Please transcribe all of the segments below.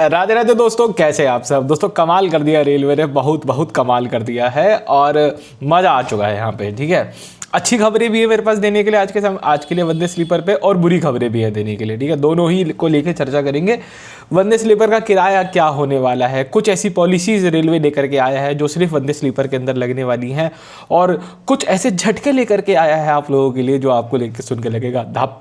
राधे राधे दोस्तों, कैसे आप सब दोस्तों। कमाल कर दिया रेलवे ने, बहुत बहुत कमाल कर दिया है और मज़ा आ चुका है यहाँ पे। ठीक है, अच्छी खबरें भी है मेरे पास देने के लिए आज के लिए वंदे स्लीपर पे, और बुरी खबरें भी है देने के लिए। ठीक है, दोनों ही को लेकर चर्चा करेंगे। वंदे स्लीपर का किराया क्या होने वाला है, कुछ ऐसी पॉलिसीज रेलवे लेकर के आया है जो सिर्फ वंदे स्लीपर के अंदर लगने वाली हैं, और कुछ ऐसे झटके लेकर के आया है आप लोगों के लिए जो आपको लेकर सुन के लगेगा धप,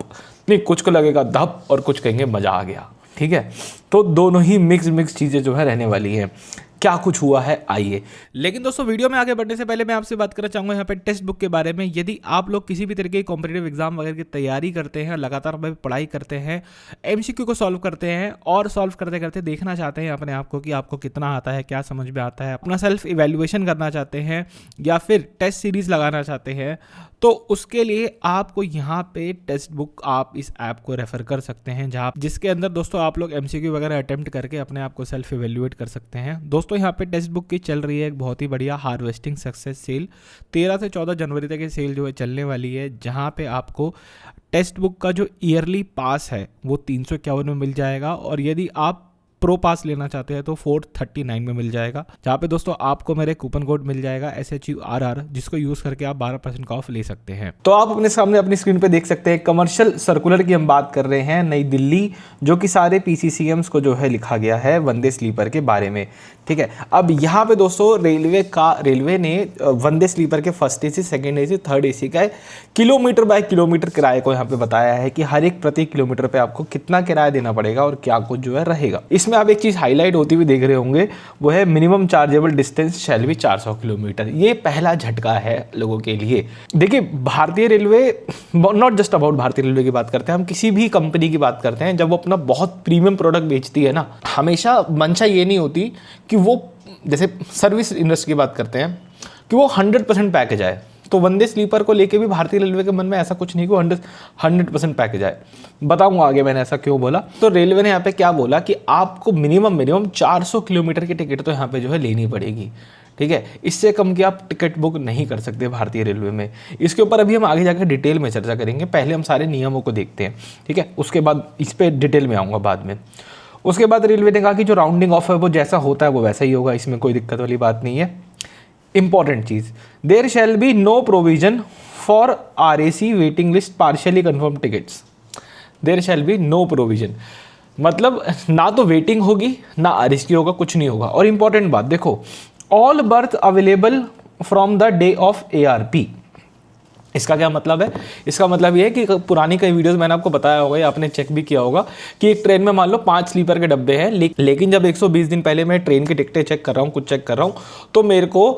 नहीं कुछ को लगेगा धप और कुछ कहेंगे मज़ा आ गया। ठीक है, तो दोनों ही मिक्स चीज़ें जो है रहने वाली हैं। क्या कुछ हुआ है आइए। लेकिन दोस्तों, वीडियो में आगे बढ़ने से पहले मैं आपसे बात करना चाहूँगा यहाँ पे टेक्स्ट बुक के बारे में। यदि आप लोग किसी भी तरीके की कॉम्पिटेटिव एग्जाम वगैरह की तैयारी करते हैं, लगातार पढ़ाई करते हैं, एमसीक्यू को सॉल्व करते हैं और सॉल्व करते करते देखना चाहते हैं अपने आप को कि आपको कितना आता है, क्या समझ में आता है, अपना सेल्फ इवेल्युएशन करना चाहते हैं या फिर टेस्ट सीरीज लगाना चाहते हैं, तो उसके लिए आपको यहाँ पे टेक्स्ट बुक, आप इस ऐप को रेफर कर सकते हैं, जहाँ जिसके अंदर दोस्तों आप लोग एमसीक्यू वगैरह अटेम्प्ट करके अपने आप को सेल्फ इवेल्युएट कर सकते हैं। दोस्तों यहाँ पे टेक्स्ट बुक की चल रही है एक बहुत ही बढ़िया हार्वेस्टिंग सक्सेस सेल। 13 से 14 जनवरी तक ये सेल जो है चलने वाली है, जहाँ पे आपको टेक्स्ट बुक का जो ईयरली पास है वो 351 में मिल जाएगा, और यदि आप प्रो पास लेना चाहते हैं तो 439 में मिल जाएगा, जहाँ पे दोस्तों आपको मेरे कूपन कोड मिल जाएगा SHURR, जिसको यूज़ करके आप 12% का ऑफ ले सकते हैं। तो आप अपने सामने अपनी स्क्रीन पे देख सकते हैं कमर्शियल सर्कुलर की हम बात कर रहे हैं, नई दिल्ली, जो कि सारे PCCMs को जो है लिखा गया है वंदे स्लीपर के बारे में। ठीक है, अब यहाँ पे दोस्तों रेलवे ने वंदे स्लीपर के first AC, second AC, third AC का किलोमीटर बाय किलोमीटर किराए को यहाँ पे बताया है कि हर एक प्रति किलोमीटर पे आपको कितना किराया देना पड़ेगा और क्या कुछ जो है रहेगा। इसमें आप एक चीज़ हाईलाइट होती हुई देख रहे होंगे, वो है minimum chargeable distance shall be 400 kilometre. ये पहला झटका है लोगों के लिए। देखिए, भारतीय रेलवे, नॉट जस्ट अबाउट भारतीय रेलवे की बात करते हैं, हम किसी भी कंपनी की बात करते हैं, जब वो अपना बहुत प्रीमियम प्रोडक्ट बेचती है ना, हमेशा मंशा ये नहीं होती कि वो, जैसे सर्विस इंडस्ट्री की बात करते हैं, कि वो 100% पैकेज आए। तो वंदे स्लीपर को लेके भी भारतीय रेलवे के मन में ऐसा कुछ नहीं कि 100% पैकेज आए। बताऊंगा आगे मैंने ऐसा क्यों बोला। तो रेलवे ने यहाँ पे क्या बोला कि आपको मिनिमम 400 किलोमीटर की टिकट तो यहाँ पे जो है लेनी पड़ेगी। ठीक है, इससे कम की आप टिकट बुक नहीं कर सकते भारतीय रेलवे में। इसके ऊपर अभी हम आगे जाकर डिटेल में चर्चा करेंगे, पहले हम सारे नियमों को देखते हैं। ठीक है, उसके बाद इस पर डिटेल में आऊँगा बाद में। उसके बाद रेलवे ने कहा कि जो राउंडिंग ऑफ है वो जैसा होता है वो वैसा ही होगा, इसमें कोई दिक्कत वाली बात नहीं है। इंपॉर्टेंट चीज़, there shall be no provision for RAC waiting list partially confirm tickets. There shall be no provision, मतलब ना तो वेटिंग होगी ना RAC होगा, कुछ नहीं होगा। और इंपॉर्टेंट बात देखो, all birth available from the day of ARP। इसका क्या मतलब है? इसका मतलब ये है कि पुरानी कई वीडियोस मैंने आपको बताया होगा या आपने चेक भी किया होगा कि एक ट्रेन में मान लो 5 स्लीपर के डब्बे हैं, लेकिन जब 120 दिन पहले मैं ट्रेन की टिकटें चेक कर रहा हूँ, कुछ चेक कर रहा हूँ, तो मेरे को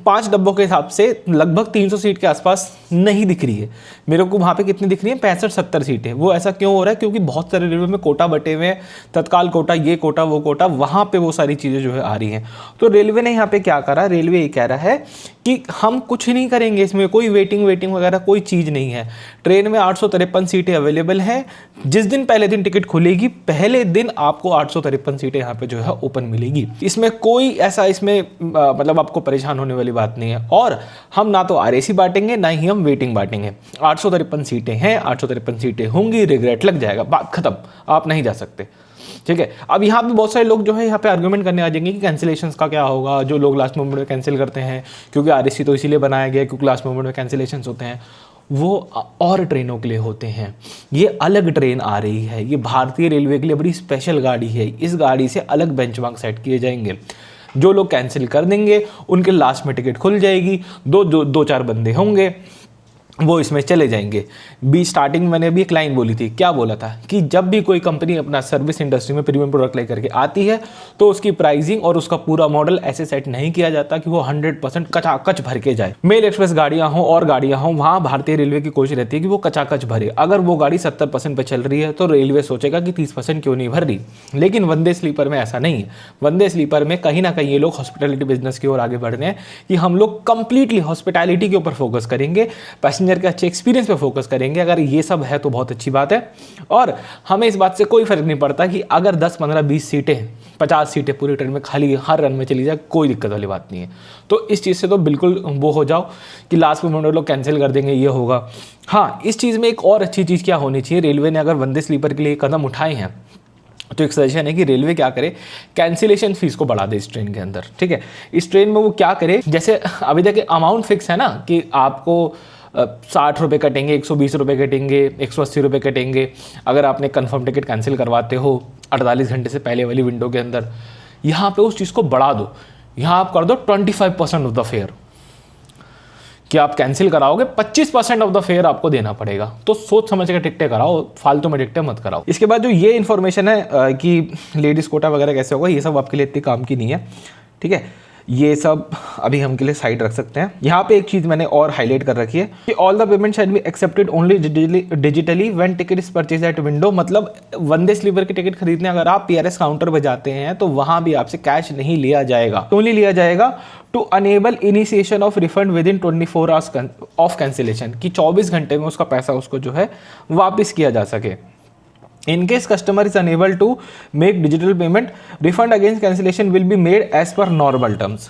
5 डब्बों के हिसाब से लगभग 300 सीट के आसपास नहीं दिख रही है। मेरे को वहाँ पे कितनी दिख रही है? 65-70 सीटें। वो ऐसा क्यों हो रहा है? क्योंकि बहुत सारे रेलवे में कोटा बटे हुए हैं, तत्काल कोटा, ये कोटा वो कोटा, वहाँ पे वो सारी चीज़ें जो है आ रही हैं। तो रेलवे ने यहाँ पे क्या करा, रेलवे ये कह रहा है कि हम कुछ नहीं करेंगे, इसमें कोई वेटिंग वगैरह कोई चीज़ नहीं है। ट्रेन में 853 सीटें अवेलेबल हैं। जिस दिन पहले दिन टिकट खुलेगी, पहले दिन आपको 853 सीटें यहाँ पे जो है ओपन मिलेगी। इसमें कोई ऐसा मतलब आपको परेशान होने वाली बात नहीं है। और हम ना तो RAC बांटेंगे ना ही हम वेटिंग बांटेंगे। 853 सीटें हैं, 853 सीटें होंगी, रिग्रेट लग जाएगा, बात खत्म, आप नहीं जा सकते। ठीक है, अब यहाँ पे बहुत सारे लोग जो है यहाँ पे आर्गुमेंट करने आ जाएंगे कि कैंसिलेशंस का क्या होगा, जो लोग लास्ट मोमेंट में कैंसिल करते हैं, क्योंकि RAC तो इसीलिए बनाया गया क्योंकि लास्ट मोमेंट में कैंसिलेशंस होते हैं। वो और ट्रेनों के लिए होते हैं, ये अलग ट्रेन आ रही है, ये भारतीय रेलवे के लिए बड़ी स्पेशल गाड़ी है। इस गाड़ी से अलग बेंचमार्क सेट किए जाएंगे। जो लोग कैंसिल कर देंगे उनके लास्ट में टिकट खुल जाएगी, दो चार बंदे होंगे वो इसमें चले जाएंगे। स्टार्टिंग में मैंने अभी एक लाइन बोली थी, क्या बोला था कि जब भी कोई कंपनी अपना सर्विस इंडस्ट्री में प्रीमियम प्रोडक्ट लेकर के आती है तो उसकी प्राइसिंग और उसका पूरा मॉडल ऐसे सेट नहीं किया जाता कि वो 100% कचाकच भर के जाए। मेल एक्सप्रेस गाड़ियाँ हों और गाड़ियाँ हों, वहाँ भारतीय रेलवे की कोशिश रहती है कि वो कचाकच भरे। अगर वो गाड़ी 70% पे चल रही है तो रेलवे सोचेगा कि 30% क्यों नहीं भर रही। लेकिन वंदे स्लीपर में ऐसा नहीं है। वंदे स्लीपर में कहीं ना कहीं ये लोग हॉस्पिटैलिटी बिजनेस की ओर आगे बढ़ रहे हैं कि हम लोग कंप्लीटली हॉस्पिटैलिटी के ऊपर फोकस करेंगे, पैसेंजर के अच्छे एक्सपीरियंस पे फोकस करेंगे। अगर ये सब है तो बहुत अच्छी बात है, और हमें इस बात से कोई फर्क नहीं पड़ता कि अगर 10, 15, 20 सीटें, 50 सीटें पूरी ट्रेन में खाली हर रन में चली जाए, कोई दिक्कत वाली बात नहीं है। तो इस चीज़ से तो बिल्कुल वो हो जाओ कि लास्ट मोमेंट लोग कैंसिल कर देंगे, ये होगा। हाँ, इस चीज़ में एक और अच्छी चीज़ क्या होनी चाहिए, रेलवे ने अगर वंदे स्लीपर के लिए कदम उठाए हैं तो एक सजेशन है कि रेलवे क्या करे, कैंसिलेशन फीस को बढ़ा दे इस ट्रेन के अंदर, ठीक है। इस ट्रेन में वो क्या करे, जैसे अभी तक अमाउंट फिक्स है ना कि आपको 60 रुपये कटेंगे, 120 रुपये कटेंगे, 180 रुपये कटेंगे अगर आपने कंफर्म टिकट कैंसिल करवाते हो 48 घंटे से पहले वाली विंडो के अंदर। यहाँ पे उस चीज़ को बढ़ा दो, यहाँ आप कर दो 25% ऑफ द फेयर, कि आप कैंसिल कराओगे 25% ऑफ द फेयर आपको देना पड़ेगा। तो सोच समझ के टिकटें कराओ, फालतू में टिकटें मत कराओ। इसके बाद जो ये इन्फॉर्मेशन है कि लेडीज़ कोटा वगैरह कैसे होगा, ये सब आपके लिए इतनी काम की नहीं है, ठीक है। ये सब अभी हम के लिए साइड रख सकते हैं। यहाँ पे एक चीज़ मैंने और हाईलाइट कर रखी है कि all the payment shall be accepted only digitally when ticket is purchase at window. मतलब वंदे स्लीपर की टिकट खरीदने अगर आप PRS काउंटर पर जाते हैं तो वहाँ भी आपसे कैश नहीं लिया जाएगा, ओनली लिया जाएगा to enable initiation of refund within 24 hours of cancellation, कि 24 घंटे में उसका पैसा उसको जो है वापस किया जा सके। In case customer is unable to make digital payment, refund against cancellation will be made as per normal terms।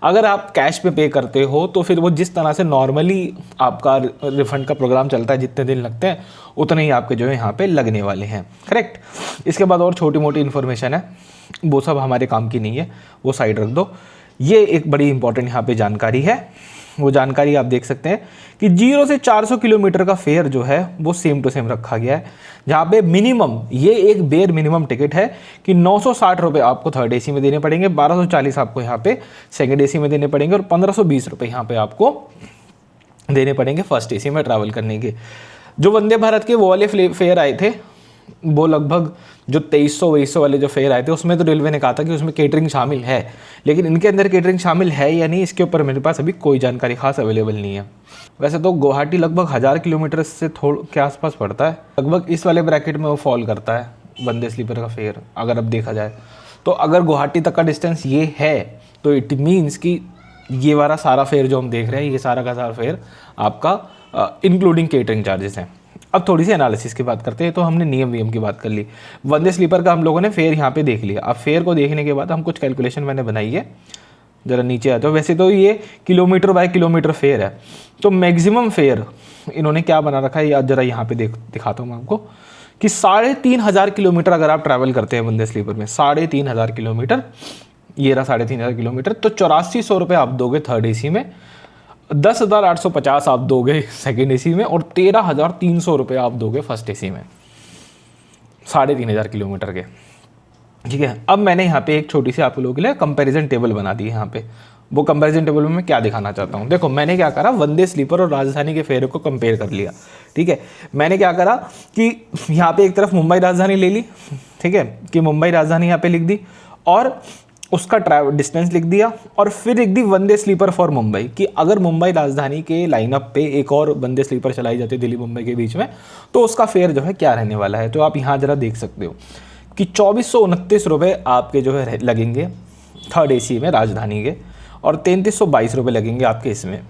अगर आप कैश पे पे करते हो तो फिर वो जिस तरह से नॉर्मली आपका रिफंड का प्रोग्राम चलता है, जितने दिन लगते हैं उतने ही आपके जो है यहाँ पे लगने वाले हैं, करेक्ट। इसके बाद और छोटी मोटी इन्फॉर्मेशन है, वो सब हमारे काम की नहीं है, वो साइड रख दो। ये एक बड़ी इंपॉर्टेंट यहाँ पे जानकारी है, वो जानकारी आप देख सकते हैं कि 0 से 400 किलोमीटर का फेयर जो है वो सेम टू सेम रखा गया है, जहाँ पे मिनिमम, ये एक बेयर मिनिमम टिकट है कि 960 रुपये आपको थर्ड AC में देने पड़ेंगे, 1240 आपको यहाँ पे सेकंड AC में देने पड़ेंगे और 1520 रुपये यहाँ पे आपको देने पड़ेंगे फर्स्ट AC में ट्रैवल करने के। जो वंदे भारत के वो वाले फेयर आए थे, वो लगभग जो 2300 वाले जो फेयर आए थे, उसमें तो रेलवे ने कहा था कि उसमें केटरिंग शामिल है, लेकिन इनके अंदर केटरिंग शामिल है या नहीं, इसके ऊपर मेरे पास अभी कोई जानकारी खास अवेलेबल नहीं है। वैसे तो गुवाहाटी लगभग 1000 किलोमीटर से थोड़ा के आसपास पड़ता है, लगभग इस वाले ब्रैकेट में वो फॉल करता है वंदे स्लीपर का फेयर, अगर अब देखा जाए तो। अगर गुवाहाटी तक का डिस्टेंस ये है तो इट मीन्स कि ये वाला सारा फेयर जो हम देख रहे हैं, ये सारा का सारा फेयर आपका इंक्लूडिंग केटरिंग चार्जेस हैं। अब थोड़ी सी एनालिसिस की बात करते हैं। तो हमने नियम की बात कर ली, वंदे स्लीपर का हम लोगों ने फेयर यहाँ पे देख लिया। अब फेयर को देखने के बाद हम कुछ कैलकुलेशन मैंने बनाई है, ज़रा नीचे आ जाओ। वैसे तो ये किलोमीटर बाय किलोमीटर फेयर है, तो मैक्सिमम फेयर इन्होंने क्या बना रखा है, ज़रा यहाँ पे दिखाता हूँ मैं आपको कि 3500 किलोमीटर अगर आप ट्रैवल करते हैं वंदे स्लीपर में, 3500 किलोमीटर, ये रहा 3500 किलोमीटर, तो 8400 रुपये आप दोगे थर्ड AC में, 10,850 आप दोगे सेकेंड AC में और 13,300 रुपये आप दोगे फर्स्ट AC में, 3500 किलोमीटर के, ठीक है। अब मैंने यहाँ पे एक छोटी सी आप लोगों के लिए कंपैरिजन टेबल बना दी है यहाँ पे। वो कंपैरिजन टेबल में मैं क्या दिखाना चाहता हूँ, देखो मैंने क्या करा, वंदे स्लीपर और राजधानी के फेयर को कंपेयर कर लिया, ठीक है। मैंने क्या करा कि यहाँ पे एक तरफ मुंबई राजधानी ले ली, ठीक है, कि मुंबई राजधानी यहाँ पे लिख दी और उसका ट्रैवल डिस्टेंस लिख दिया, और फिर लिख दी वंदे स्लीपर फॉर मुंबई, कि अगर मुंबई राजधानी के लाइनअप पे एक और वंदे स्लीपर चलाई जाती है दिल्ली मुंबई के बीच में, तो उसका फेयर जो है क्या रहने वाला है। तो आप यहाँ ज़रा देख सकते हो कि 2429 रुपये आपके जो है लगेंगे थर्ड AC में राजधानी के, और 3322 रुपये लगेंगे आपके इसमें।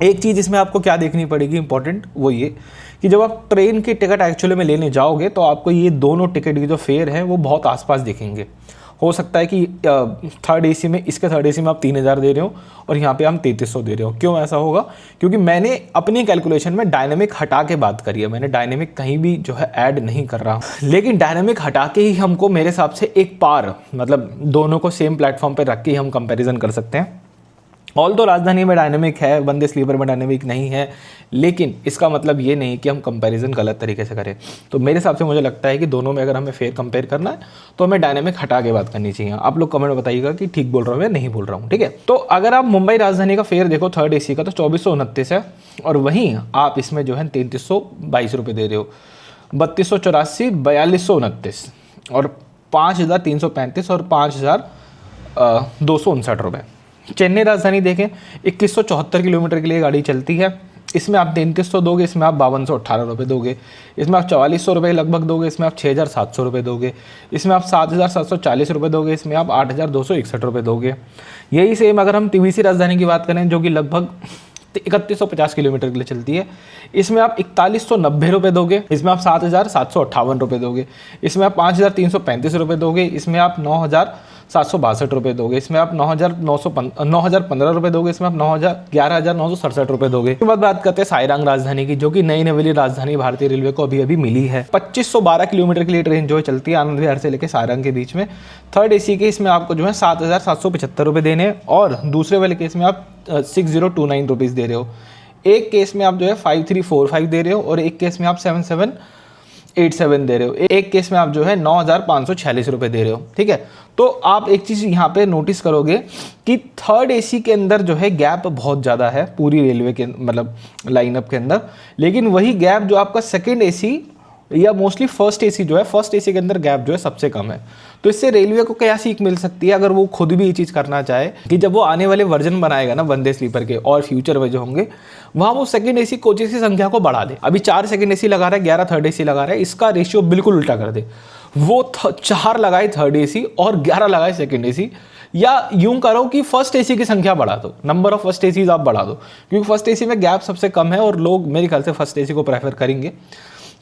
एक चीज़ इसमें आपको क्या देखनी पड़ेगी इंपॉर्टेंट, वो ये कि जब आप ट्रेन की टिकट एक्चुअली में लेने जाओगे तो आपको ये दोनों टिकट की जो फेयर है वो बहुत आसपास दिखेंगे। हो सकता है कि थर्ड AC में, इसके थर्ड AC में आप 3000 दे रहे हो और यहाँ पे हम 3300 दे रहे हो। क्यों ऐसा होगा, क्योंकि मैंने अपनी कैलकुलेशन में डायनेमिक हटा के बात करी है, मैंने डायनेमिक कहीं भी जो है ऐड नहीं कर रहा, लेकिन डायनेमिक हटा के ही हमको मेरे हिसाब से एक पार, मतलब दोनों को सेम प्लेटफॉर्म पर रख के ही हम कंपेरिजन कर सकते हैं। ऑल तो राजधानी में डायनेमिक है, वंदे स्लीपर में डायनेमिक नहीं है, लेकिन इसका मतलब ये नहीं कि हम कंपैरिजन गलत तरीके से करें। तो मेरे हिसाब से मुझे लगता है कि दोनों में अगर हमें फेयर कंपेयर करना है तो हमें डायनेमिक हटा के बात करनी चाहिए। आप लोग कमेंट में बताइएगा कि ठीक बोल रहा हूँ या नहीं बोल रहा हूँ, ठीक है। तो अगर आप मुंबई राजधानी का फेयर देखो थर्ड AC का तो 2429 है, और वहीं आप इसमें जो है 3322 रुपये दे रहे हो, 3284, 4229 और 5335 और 5259 रुपये। चेन्नई राजधानी देखें 2174 किलोमीटर के लिए गाड़ी चलती है, इसमें आप 3300 दोगे, इसमें आप 5218 रुपये दोगे, इसमें आप 4400 रुपये लगभग दोगे, इसमें आप 6700 रुपये दोगे, इसमें आप 7740 रुपये दोगे, इसमें आप 8261 रुपये दोगे। यही सेम अगर हम TVC राजधानी की बात करें जो कि लगभग 3150 किलोमीटर के लिए चलती है, इसमें आप 4190 रुपये दोगे, इसमें आप 7758 रुपये दोगे, इसमें आप 5335 रुपये दोगे, इसमें आप ₹9,762 दोगे, इसमें आप 9,015 रुपये दोगे, इसमें आप 11,967 रुपये दोगे। उसके बाद बात करते हैं साइरांग राजधानी की, जो कि नई नवेली राजधानी भारतीय रेलवे को अभी अभी मिली है। 2512 किलोमीटर के लिए ट्रेन जो है चलती है आनंद विहार से लेकर सारंग के बीच में। थर्ड AC के इसमें आपको जो है 7,775 रुपये देने हैं, और दूसरे वाले केस में आप 6029 रुपीज़ दे रहे हो। एक केस में आप जो है 5345 दे रहे हो, और एक केस में आप 7787 दे रहे हो। एक केस में आप जो है 9,546 रुपये दे रहे हो। ठीक है, तो आप एक चीज़ यहाँ पे नोटिस करोगे कि थर्ड AC के अंदर जो है गैप बहुत ज़्यादा है पूरी रेलवे के मतलब लाइनअप के अंदर, लेकिन वही गैप जो आपका सेकेंड AC या मोस्टली फर्स्ट AC जो है, फर्स्ट AC के अंदर गैप जो है सबसे कम है। तो इससे रेलवे को क्या सीख मिल सकती है, अगर वो खुद भी ये चीज़ करना चाहे कि जब वो आने वाले वर्जन बनाएगा ना वंदे स्लीपर के और फ्यूचर में जो होंगे, वहाँ वो सेकंड AC कोचेस की संख्या को बढ़ा दे। अभी 4 सेकंड AC लगा रहा है, 11 थर्ड AC लगा रहा है, इसका रेशियो बिल्कुल उल्टा कर दे। वो 4 लगाए थर्ड AC और 11 लगाए सेकंड AC, या यूं करो कि फर्स्ट AC की संख्या बढ़ा दो, नंबर ऑफ फर्स्ट ACs आप बढ़ा दो, क्योंकि फर्स्ट AC में गैप सबसे कम है और लोग मेरे ख्याल से फर्स्ट AC को प्रेफर करेंगे।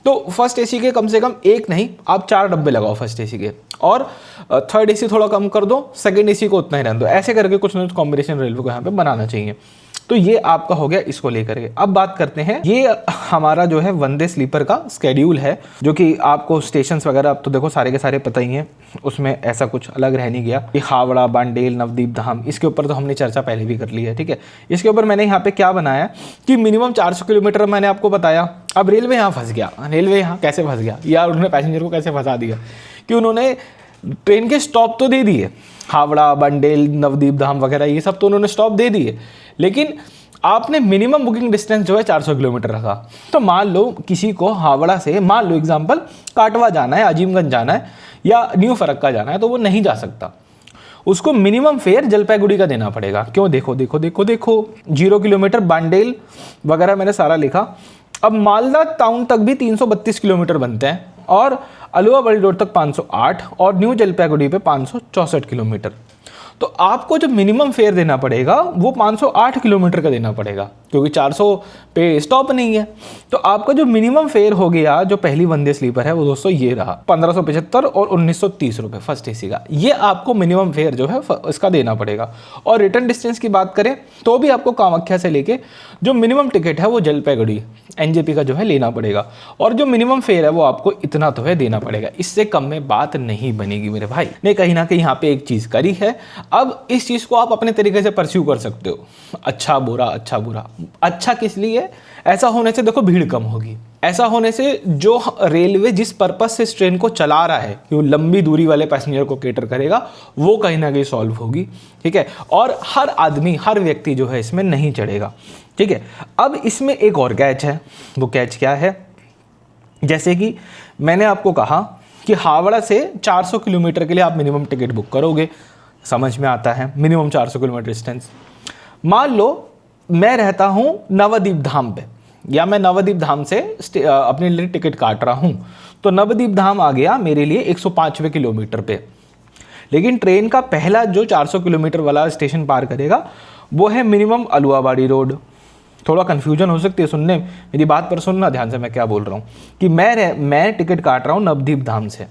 तो फर्स्ट AC के कम से कम एक नहीं, आप 4 डब्बे लगाओ फर्स्ट AC के, और थर्ड AC थोड़ा कम कर दो, सेकंड AC को उतना ही रहने दो। ऐसे करके कुछ ना कुछ कॉम्बिनेशन रेलवे को यहाँ पे बनाना चाहिए। तो ये आपका हो गया इसको लेकर के। अब बात करते हैं, ये हमारा जो है वंदे स्लीपर का स्केड्यूल है, जो कि आपको स्टेशंस वगैरह अब तो देखो सारे के सारे पता ही हैं, उसमें ऐसा कुछ अलग रह नहीं गया। ये हावड़ा, बांडेल, नवदीप धाम, इसके ऊपर तो हमने चर्चा पहले भी कर ली है। ठीक है, इसके ऊपर मैंने यहाँ पे क्या बनाया कि मिनिमम 400 किलोमीटर मैंने आपको बताया। अब रेलवे यहाँ फंस गया। रेलवे यहाँ कैसे फंस गया, या उन्होंने पैसेंजर को कैसे फंसा दिया कि उन्होंने ट्रेन के स्टॉप तो दे दिए, हावड़ा, बंडेल, नवदीप धाम वगैरह ये सब तो उन्होंने स्टॉप दे दिए, लेकिन आपने मिनिमम बुकिंग डिस्टेंस जो है 400 किलोमीटर रखा। तो मान लो किसी को हावड़ा से, मान लो एग्जांपल, काटवा जाना है, अजीमगंज जाना है या न्यू फरक्का जाना है, तो वो नहीं जा सकता। उसको मिनिमम फेयर जलपाईगुड़ी का देना पड़ेगा। क्यों, देखो देखो देखो देखो 0 किलोमीटर बांडेल वगैरह मैंने सारा लिखा। अब मालदा टाउन तक भी 332 किलोमीटर बनते हैं, और अलुवा बड़ी रोड तक 508, और न्यू जलपाईगुड़ी पे 564 किलोमीटर। तो आपको जो मिनिमम फेयर देना पड़ेगा वो 508 किलोमीटर का देना पड़ेगा, क्योंकि 400 पे स्टॉप नहीं है। तो आपका जो मिनिमम फेयर हो गया जो पहली वंदे स्लीपर है वो दोस्तों ये रहा 1575 और 1930 रुपये फर्स्ट AC का। ये आपको मिनिमम फेयर जो है इसका देना पड़ेगा। और रिटर्न डिस्टेंस की बात करें तो भी आपको कामाख्या से लेके जो मिनिमम टिकट है वो जलपाईगुड़ी NJP का जो है लेना पड़ेगा, और जो मिनिमम फेयर है वो आपको इतना तो है देना पड़ेगा। इससे कम में बात नहीं बनेगी मेरे भाई ने। कहीं ना कहीं यहाँ पे एक चीज़ करी है। अब इस चीज़ को आप अपने तरीके से परस्यू कर सकते हो, अच्छा बुरा अच्छा बुरा। अच्छा किस लिए, ऐसा होने से देखो भीड़ कम होगी, ऐसा होने से जो रेलवे जिस पर्पस से इस ट्रेन को चला रहा है कि वो लंबी दूरी वाले पैसेंजर को केटर करेगा, वो कहीं ना कहीं सॉल्व होगी। ठीक है, और हर आदमी, हर व्यक्ति जो है इसमें नहीं चढ़ेगा। ठीक है, अब इसमें एक और कैच है। वो कैच क्या है, जैसे कि मैंने आपको कहा कि हावड़ा से 400 किलोमीटर के लिए आप मिनिमम टिकट बुक करोगे, समझ में आता है, मिनिमम 400 किलोमीटर डिस्टेंस। मान लो मैं रहता हूँ नवदीप धाम पे, या मैं नवदीप धाम से अपने लिए टिकट काट रहा हूँ, तो नवदीप धाम आ गया मेरे लिए 105वें किलोमीटर पे। लेकिन ट्रेन का पहला जो 400 किलोमीटर वाला स्टेशन पार करेगा वो है मिनिमम अलुवाबाड़ी रोड। थोड़ा कन्फ्यूजन हो सकती है सुनने, मेरी बात पर सुनना ध्यान से मैं क्या बोल रहा हूँ कि मैं टिकट काट रहा हूँ नवदीप धाम से।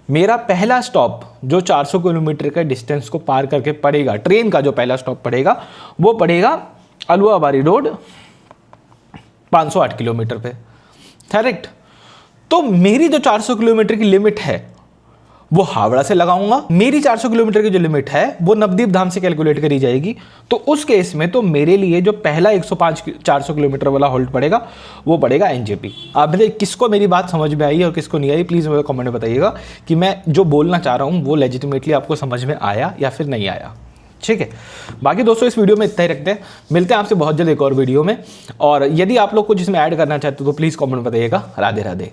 मेरा पहला स्टॉप जो 400 किलोमीटर का डिस्टेंस को पार करके पड़ेगा, ट्रेन का जो पहला स्टॉप पड़ेगा वो पड़ेगा अलुवाबाड़ी रोड 508 किलोमीटर पे। करेक्ट। तो मेरी जो 400 किलोमीटर की लिमिट है वो हावड़ा से लगाऊंगा, मेरी 400 किलोमीटर की जो लिमिट है वो नवदीप धाम से कैलकुलेट करी जाएगी। तो उस केस में तो मेरे लिए जो पहला 400 किलोमीटर वाला होल्ड पड़ेगा वो पड़ेगा NJP। आप बताइए किसको मेरी बात समझ में आई और किसको नहीं आई, प्लीज़ मुझे कमेंट में बताइएगा कि मैं जो बोलना चाह रहा हूँ वो लेजिटिमेटली आपको समझ में आया या फिर नहीं आया। ठीक है, बाकी दोस्तों इस वीडियो में इतना ही रखते हैं, मिलते हैं आपसे बहुत जल्द एक और वीडियो में। और यदि आप लोग कुछ इसमें ऐड करना चाहते हो तो प्लीज़ कमेंट में बताइएगा। राधे राधे।